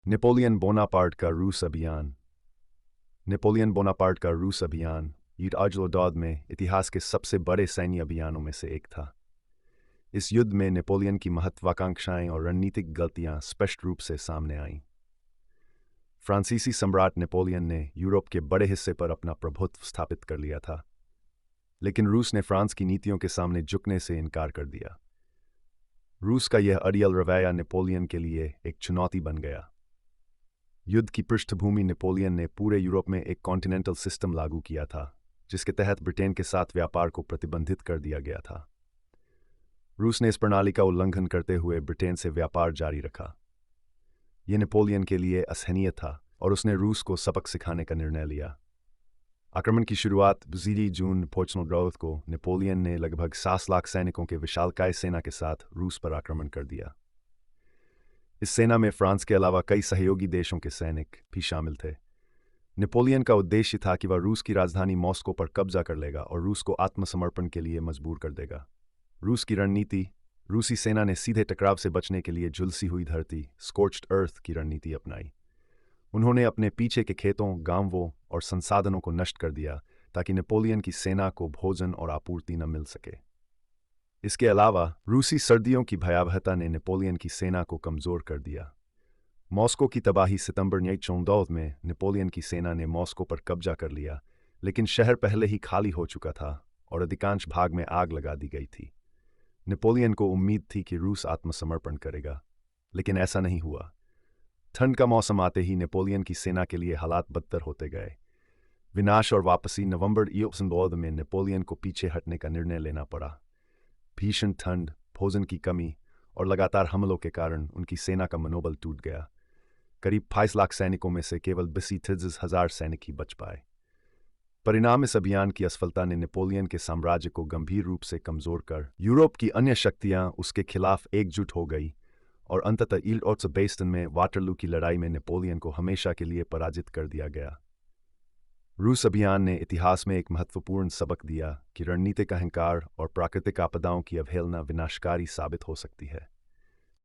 Napoleon Bonaparte का रूस अभियान। नेपोलियन बोनापार्ट का रूस अभियान युद्ध अजलोदौद में इतिहास के सबसे बड़े सैन्य अभियानों में से एक था। इस युद्ध में नेपोलियन की महत्वाकांक्षाएं और रणनीतिक गलतियां स्पष्ट रूप से सामने आईं। फ्रांसीसी सम्राट नेपोलियन ने यूरोप के बड़े हिस्से पर अपना प्रभुत्व स्थापित कर लिया था, लेकिन रूस ने फ्रांस की नीतियों के सामने झुकने से इनकार कर दिया। रूस का यह अड़ियल रवैया नेपोलियन के लिए एक चुनौती बन गया। युद्ध की पृष्ठभूमि नेपोलियन ने पूरे यूरोप में एक कॉन्टिनेंटल सिस्टम लागू किया था, जिसके तहत ब्रिटेन के साथ व्यापार को प्रतिबंधित कर दिया गया था। रूस ने इस प्रणाली का उल्लंघन करते हुए ब्रिटेन से व्यापार जारी रखा। यह नेपोलियन के लिए असहनीय था और उसने रूस को सबक सिखाने का निर्णय लिया। आक्रमण की शुरुआत 20 जून को नेपोलियन ने लगभग 7 लाख सैनिकों के विशालकाय सेना के साथ रूस पर आक्रमण कर दिया। इस सेना में फ्रांस के अलावा कई सहयोगी देशों के सैनिक भी शामिल थे। नेपोलियन का उद्देश्य था कि वह रूस की राजधानी मॉस्को पर कब्जा कर लेगा और रूस को आत्मसमर्पण के लिए मजबूर कर देगा। रूस की रणनीति। रूसी सेना ने सीधे टकराव से बचने के लिए झुलसी हुई धरती स्कोर्च्ड अर्थ की रणनीति अपनाई। उन्होंने अपने पीछे के खेतों, गांवों और संसाधनों को नष्ट कर दिया ताकि नेपोलियन की सेना को भोजन और आपूर्ति न मिल सके। इसके अलावा रूसी सर्दियों की भयावहता ने नेपोलियन की सेना को कमजोर कर दिया। मॉस्को की तबाही। सितंबर 1914 में नेपोलियन की सेना ने मॉस्को पर कब्जा कर लिया, लेकिन शहर पहले ही खाली हो चुका था और अधिकांश भाग में आग लगा दी गई थी। नेपोलियन को उम्मीद थी कि रूस आत्मसमर्पण करेगा, लेकिन ऐसा नहीं हुआ। ठंड का मौसम आते ही नेपोलियन की सेना के लिए हालात बदतर होते गए। विनाश और वापसी। नवंबर 1914 में नेपोलियन को पीछे हटने का निर्णय लेना पड़ा। भीषण ठंड, भोजन की कमी और लगातार हमलों के कारण उनकी सेना का मनोबल टूट गया। करीब 22 लाख सैनिकों में से केवल 20,000 सैनिक ही बच पाए। परिणाम। इस अभियान की असफलता ने नेपोलियन के साम्राज्य को गंभीर रूप से कमजोर कर यूरोप की अन्य शक्तियां उसके खिलाफ एकजुट हो गई और अंततः ईल-और-सेबेस्टियन में वाटरलू की लड़ाई में नेपोलियन को हमेशा के लिए पराजित कर दिया गया। रूस अभियान ने इतिहास में एक महत्वपूर्ण सबक दिया कि रणनीतिक अहंकार और प्राकृतिक आपदाओं की अवहेलना विनाशकारी साबित हो सकती है।